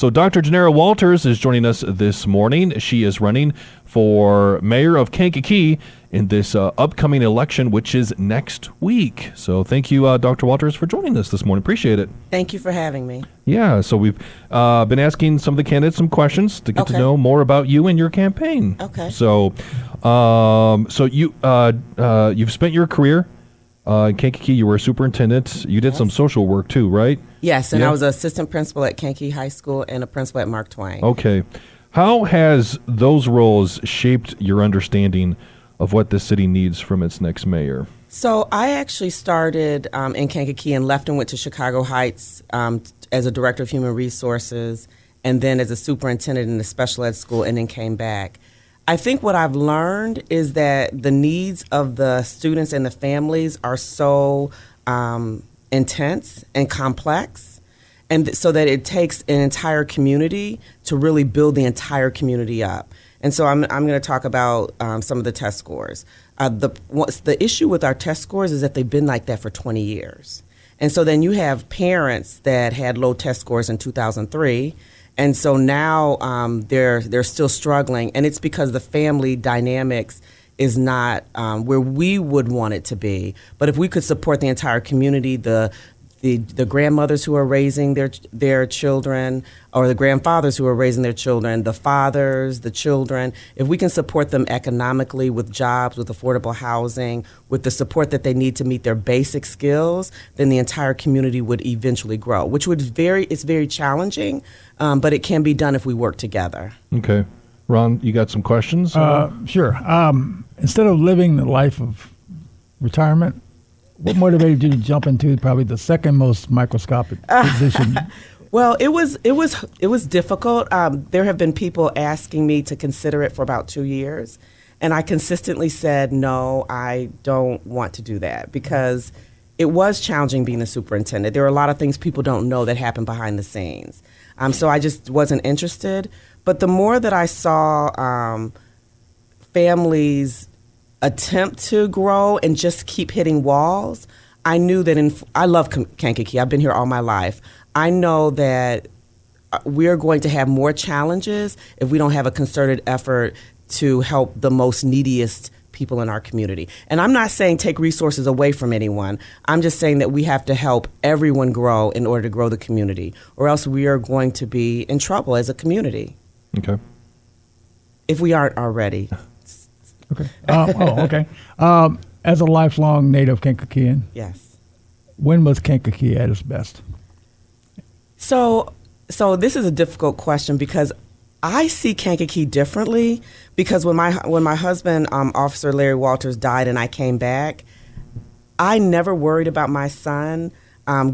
So Dr. Genevra Walters is joining us this morning. She is running for mayor of Kankakee in this upcoming election, which is next week. So thank you, Dr. Walters, for joining us this morning. Appreciate it. Thank you for having me. Yeah, so we've been asking some of the candidates some questions to get to know more about you and your campaign. Okay. So, you've spent your career in Kankakee. You were a superintendent. You did some social work too, right? Yes, and I was an assistant principal at Kankakee High School and a principal at Mark Twain. Okay. How has those roles shaped your understanding of what this city needs from its next mayor? So I actually started in Kankakee and left and went to Chicago Heights as a director of human resources and then as a superintendent in the special ed school and then came back. I think what I've learned is that the needs of the students and the families are so intense and complex, and so that it takes an entire community to really build the entire community up. And so I'm going to talk about some of the test scores. The issue with our test scores is that they've been like that for 20 years. And so then you have parents that had low test scores in 2003, and so now they're still struggling, and it's because the family dynamics is not where we would want it to be. But if we could support the entire community, the grandmothers who are raising their children, or the grandfathers who are raising their children, the fathers, the children, if we can support them economically with jobs, with affordable housing, with the support that they need to meet their basic skills, then the entire community would eventually grow, which it's very challenging, but it can be done if we work together. Okay. Ron, you got some questions? Sure. Instead of living the life of retirement, what motivated you to jump into probably the second most microscopic position? Well, it was difficult. There have been people asking me to consider it for about 2 years, and I consistently said, no, I don't want to do that, because it was challenging being a superintendent. There are a lot of things people don't know that happen behind the scenes. So I just wasn't interested. But the more that I saw families attempt to grow and just keep hitting walls, I knew that I love Kankakee. I've been here all my life. I know that we're going to have more challenges if we don't have a concerted effort to help the most neediest people in our community. And I'm not saying take resources away from anyone. I'm just saying that we have to help everyone grow in order to grow the community, or else we are going to be in trouble as a community. Okay. If we aren't already. Okay. Okay. As a lifelong native Kankakeean, Yes. when was Kankakee at its best? So this is a difficult question, because I see Kankakee differently, because when my husband, Officer Larry Walters, died and I came back, I never worried about my son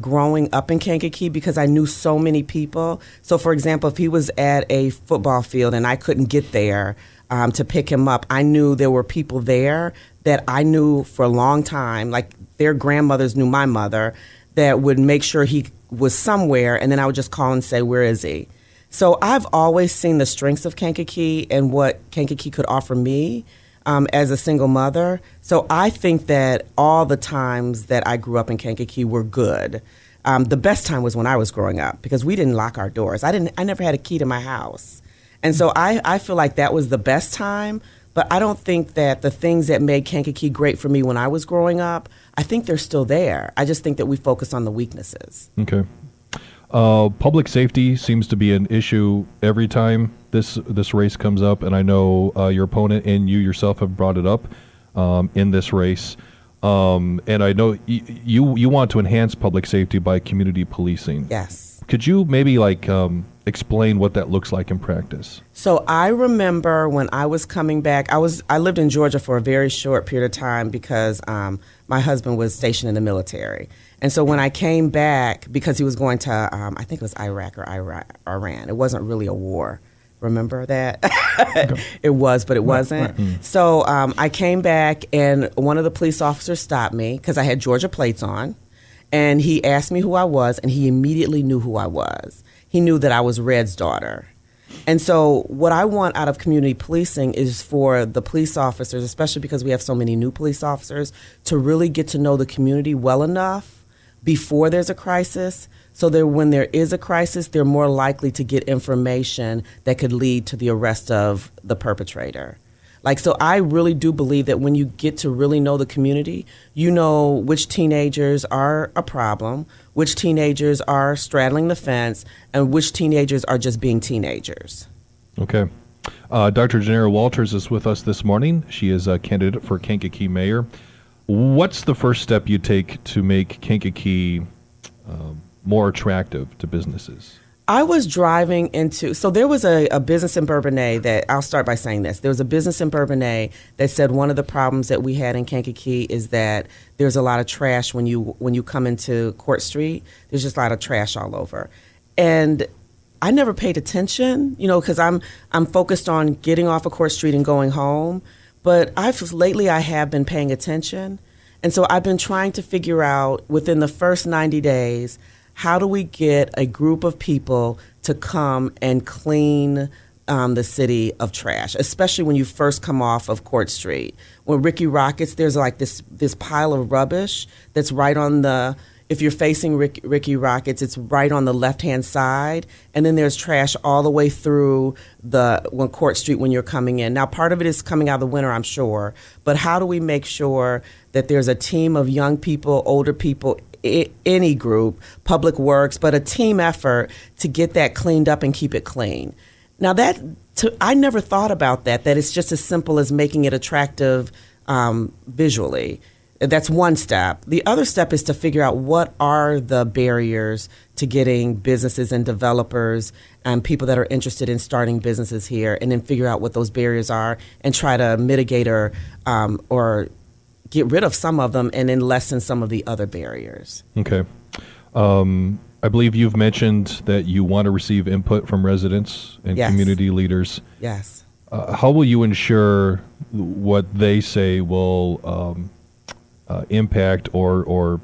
growing up in Kankakee, because I knew so many people. So, for example, if he was at a football field and I couldn't get there to pick him up, I knew there were people there that I knew for a long time, like their grandmothers knew my mother, that would make sure he was somewhere, and then I would just call and say, where is he? So I've always seen the strengths of Kankakee and what Kankakee could offer me as a single mother. So I think that all the times that I grew up in Kankakee were good. The best time was when I was growing up, because we didn't lock our doors. I never had a key to my house. And so I feel like that was the best time, but I don't think that the things that made Kankakee great for me when I was growing up, I think they're still there. I just think that we focus on the weaknesses. Okay. Public safety seems to be an issue every time this race comes up, and I know your opponent and you yourself have brought it up in this race. And I know you want to enhance public safety by community policing. Yes. Could you maybe explain what that looks like in practice? So I remember when I was coming back, I lived in Georgia for a very short period of time because my husband was stationed in the military. And so when I came back, because he was going to, I think it was Iraq or Iran. It wasn't really a war. Remember that? It was, but it wasn't. Right. So I came back, and one of the police officers stopped me because I had Georgia plates on. And he asked me who I was, and he immediately knew who I was. He knew that I was Red's daughter. And so what I want out of community policing is for the police officers, especially because we have so many new police officers, to really get to know the community well enough before there's a crisis so that when there is a crisis, they're more likely to get information that could lead to the arrest of the perpetrator. Like, so I really do believe that when you get to really know the community, you know which teenagers are a problem, which teenagers are straddling the fence, and which teenagers are just being teenagers. Okay. Dr. Genevra Walters is with us this morning. She is a candidate for Kankakee mayor. What's the first step you take to make Kankakee more attractive to businesses? I was driving into, so there was a business in Bourbonnais that, I'll start by saying this. There was a business in Bourbonnais that said one of the problems that we had in Kankakee is that there's a lot of trash when you come into Court Street. There's just a lot of trash all over. And I never paid attention, because I'm focused on getting off of Court Street and going home. But lately I have been paying attention. And so I've been trying to figure out within the first 90 days, how do we get a group of people to come and clean the city of trash, especially when you first come off of Court Street? When Ricky Rockets, there's like this pile of rubbish that's right on if you're facing Ricky Rockets, it's right on the left-hand side. And then there's trash all the way through Court Street when you're coming in. Now, part of it is coming out of the winter, I'm sure. But how do we make sure that there's a team of young people, older people, any group, Public Works, but a team effort to get that cleaned up and keep it clean? Now, I never thought about that it's just as simple as making it attractive visually. That's one step. The other step is to figure out what are the barriers to getting businesses and developers and people that are interested in starting businesses here, and then figure out what those barriers are and try to mitigate or get rid of some of them and then lessen some of the other barriers. Okay. I believe you've mentioned that you want to receive input from residents and Yes. community leaders. Yes. How will you ensure what they say will impact or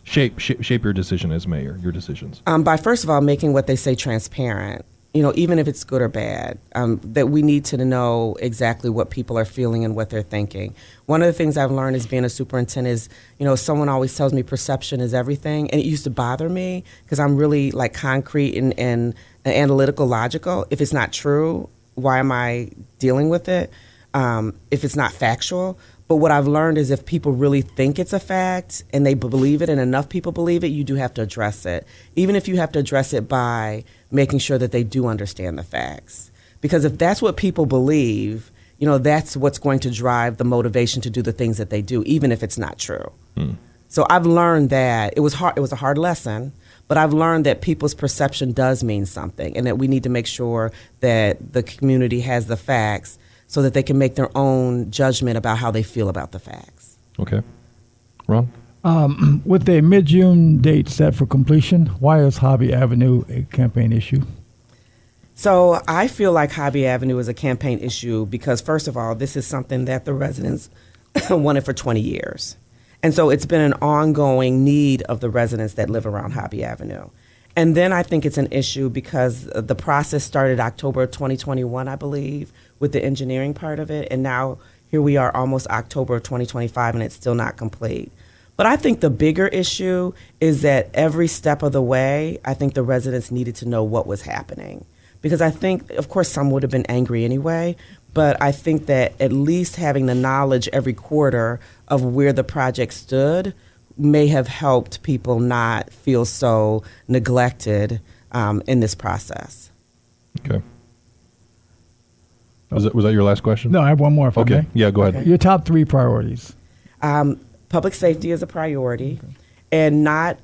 shape your decision as mayor, your decisions? By first of all, making what they say transparent. Even if it's good or bad, that we need to know exactly what people are feeling and what they're thinking. One of the things I've learned as being a superintendent is, someone always tells me perception is everything, and it used to bother me because I'm really like concrete and analytical, logical. If it's not true, why am I dealing with it? If it's not factual. But what I've learned is if people really think it's a fact and they believe it and enough people believe it, you do have to address it. Even if you have to address it by making sure that they do understand the facts. Because if that's what people believe, that's what's going to drive the motivation to do the things that they do, even if it's not true. So I've learned that it was hard. It was a hard lesson, but I've learned that people's perception does mean something, and that we need to make sure that the community has the facts so that they can make their own judgment about how they feel about the facts. Okay. Ron? With a mid-June date set for completion, why is Hobby Avenue a campaign issue? So I feel like Hobby Avenue is a campaign issue because, first of all, this is something that the residents wanted for 20 years. And so it's been an ongoing need of the residents that live around Hobby Avenue. And then I think it's an issue because the process started October 2021, I believe, with the engineering part of it. And now here we are almost October 2025 and it's still not complete. But I think the bigger issue is that every step of the way, I think the residents needed to know what was happening. Because I think, of course, some would have been angry anyway, but I think that at least having the knowledge every quarter of where the project stood may have helped people not feel so neglected in this process. Okay. Was that your last question? No, I have one more. If I Okay. may. Yeah, go ahead. Your top three priorities. Public safety is a priority, and not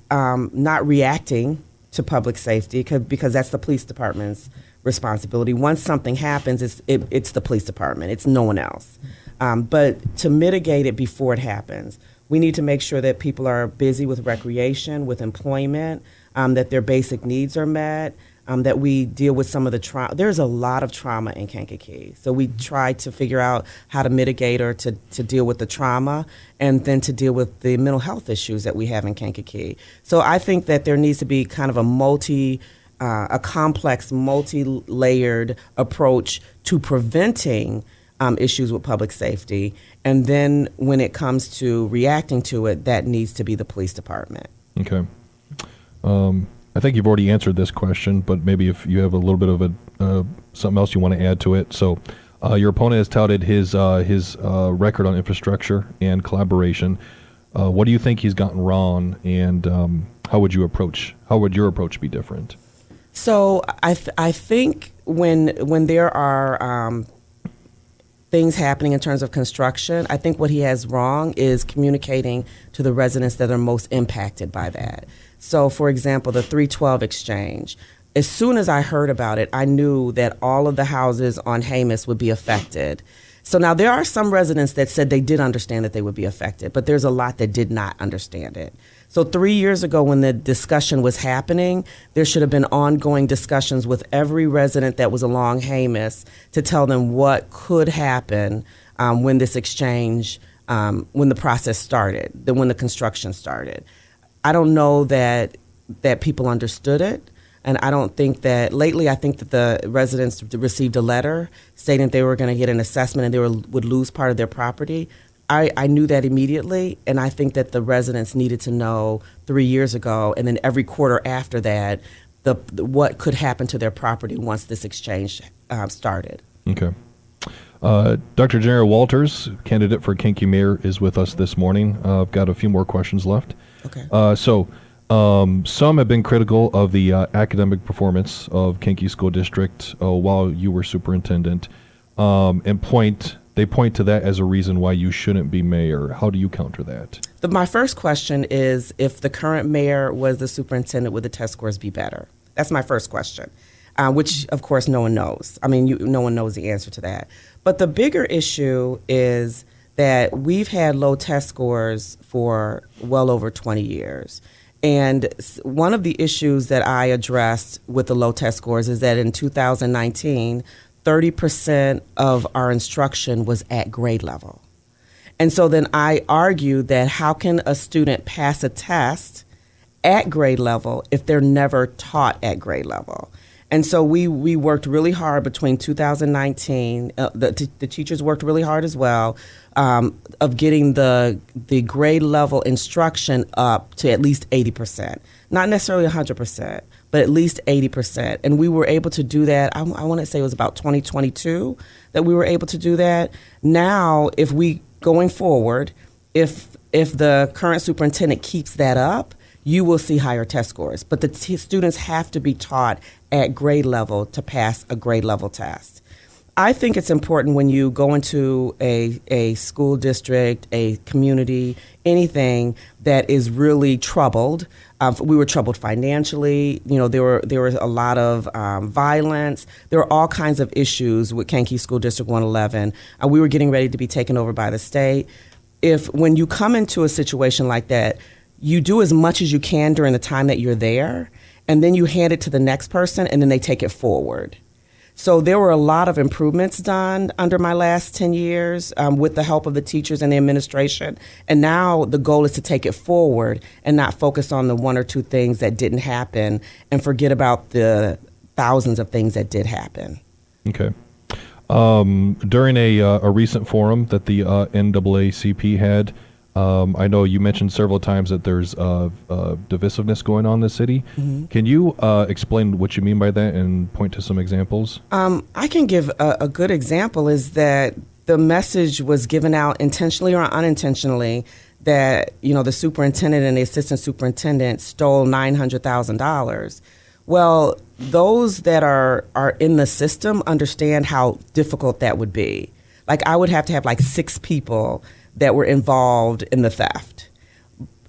reacting to public safety because that's the police department's responsibility. Once something happens, it's the police department. It's no one else. But to mitigate it before it happens, we need to make sure that people are busy with recreation, with employment, that their basic needs are met, that we deal with some of the trauma. There's a lot of trauma in Kankakee. So we try to figure out how to mitigate or to deal with the trauma and then to deal with the mental health issues that we have in Kankakee. So I think that there needs to be kind of a complex, multi-layered approach to preventing issues with public safety. And then when it comes to reacting to it, that needs to be the police department. Okay. I think you've already answered this question, but maybe if you have a little bit of something else you want to add to it. So, your opponent has touted his record on infrastructure and collaboration. What do you think he's gotten wrong, and how would your approach be different? So I think when there are things happening in terms of construction, I think what he has wrong is communicating to the residents that are most impacted by that. So, for example, the 312 exchange. As soon as I heard about it, I knew that all of the houses on Hamus would be affected. So now there are some residents that said they did understand that they would be affected, but there's a lot that did not understand it. So 3 years ago when the discussion was happening, there should have been ongoing discussions with every resident that was along Hamus to tell them what could happen when this exchange, when the process started, when the construction started. I don't know that people understood it. And I don't think that lately, I think that the residents received a letter stating they were going to get an assessment and they would lose part of their property. I knew that immediately, and I think that the residents needed to know 3 years ago, and then every quarter after that, what could happen to their property once this exchange started. Okay. Dr. Genevra Walters, candidate for Kankakee Mayor, is with us this morning. I've got a few more questions left. Okay. Some have been critical of the academic performance of Kankakee School District while you were superintendent, and they point to that as a reason why you shouldn't be mayor. How do you counter that? My first question is, if the current mayor was the superintendent, would the test scores be better? That's my first question, which, of course, no one knows. I mean, no one knows the answer to that. But the bigger issue is that we've had low test scores for well over 20 years. And one of the issues that I addressed with the low test scores is that in 2019, 30% of our instruction was at grade level. And so then I argued that how can a student pass a test at grade level if they're never taught at grade level? And so we worked really hard between 2019, the teachers worked really hard as well, of getting the grade level instruction up to at least 80%. Not necessarily 100%, but at least 80%. And we were able to do that, I want to say it was about 2022 that we were able to do that. Now, going forward, if the current superintendent keeps that up, you will see higher test scores. But the students have to be taught at grade level to pass a grade level test. I think it's important when you go into a school district, a community, anything that is really troubled. We were troubled financially. You know, there was a lot of violence. There were all kinds of issues with Kankakee School District 111. We were getting ready to be taken over by the state. When you come into a situation like that, you do as much as you can during the time that you're there, and then you hand it to the next person, and then they take it forward. So there were a lot of improvements done under my last 10 years with the help of the teachers and the administration. And now the goal is to take it forward and not focus on the one or two things that didn't happen and forget about the thousands of things that did happen. Okay. During a recent forum that the NAACP had, I know you mentioned several times that there's divisiveness going on in the city. Mm-hmm. Can you explain what you mean by that and point to some examples? I can give a good example is that the message was given out intentionally or unintentionally that, you know, the superintendent and the assistant superintendent stole $900,000. Well, those that are in the system understand how difficult that would be. Like, I would have to have like 6 people that were involved in the theft.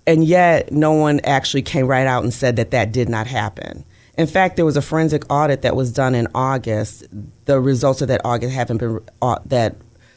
And yet no one actually came right out and said that did not happen. In fact, there was a forensic audit that was done in August. The results of that audit haven't been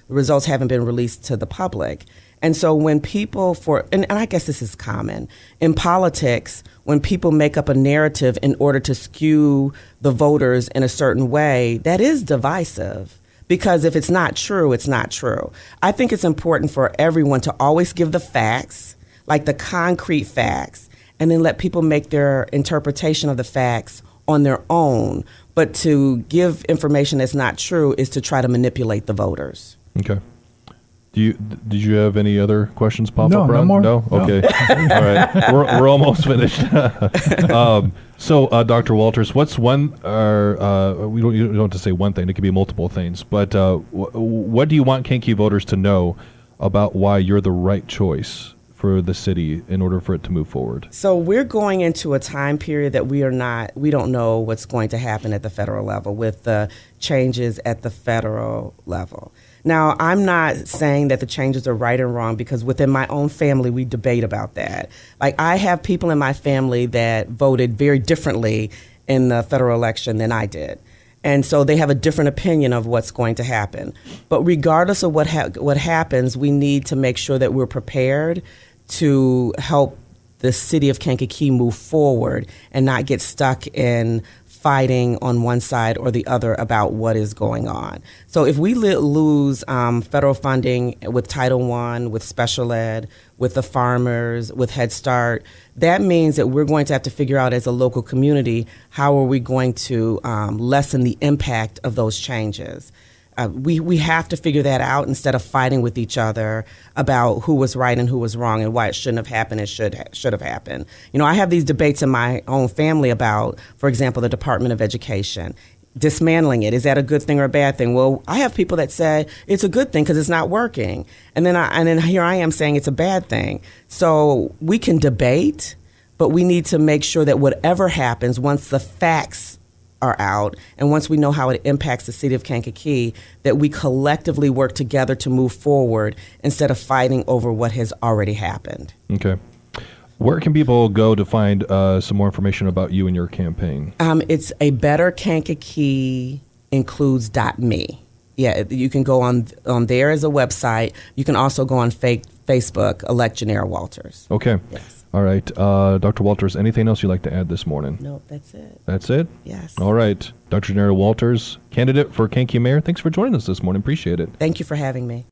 released to the public. And so when people and I guess this is common in politics, when people make up a narrative in order to skew the voters in a certain way, that is divisive. Because if it's not true, it's not true. I think it's important for everyone to always give the facts, like the concrete facts, and then let people make their interpretation of the facts on their own. But to give information that's not true is to try to manipulate the voters. Okay. Did you have any other questions pop No, up, no Ron? more. No? No. Okay. All right. We're almost finished. So, Dr. Walters, what's one, you don't have to say one thing, it could be multiple things, but what do you want Kankakee voters to know about why you're the right choice for the city in order for it to move forward? So we're going into a time period that we don't know what's going to happen at the federal level with the changes at the federal level. Now, I'm not saying that the changes are right and wrong, because within my own family, we debate about that. Like, I have people in my family that voted very differently in the federal election than I did. And so they have a different opinion of what's going to happen. But regardless of what happens, we need to make sure that we're prepared to help the city of Kankakee move forward and not get stuck in fighting on one side or the other about what is going on. So if we lose federal funding with Title I, with special ed, with the farmers, with Head Start, that means that we're going to have to figure out as a local community, how are we going to lessen the impact of those changes. We have to figure that out instead of fighting with each other about who was right and who was wrong and why it shouldn't have happened and should have happened. You know, I have these debates in my own family about, for example, the Department of Education. Dismantling it, is that a good thing or a bad thing? Well, I have people that say it's a good thing because it's not working. And then here I am saying it's a bad thing. So we can debate, but we need to make sure that whatever happens, once the facts are out and once we know how it impacts the city of Kankakee, that we collectively work together to move forward instead of fighting over what has already happened. Okay. Where can people go to find some more information about you and your campaign? It's a Better Kankakee includes.me. Yeah, you can go on there as a website. You can also go on Facebook, elect Genevra Walters. Okay. Yes. All right. Dr. Walters, anything else you'd like to add this morning? No, that's it. That's it? Yes. All right. Dr. Genevra Walters, candidate for Kankakee Mayor, thanks for joining us this morning. Appreciate it. Thank you for having me.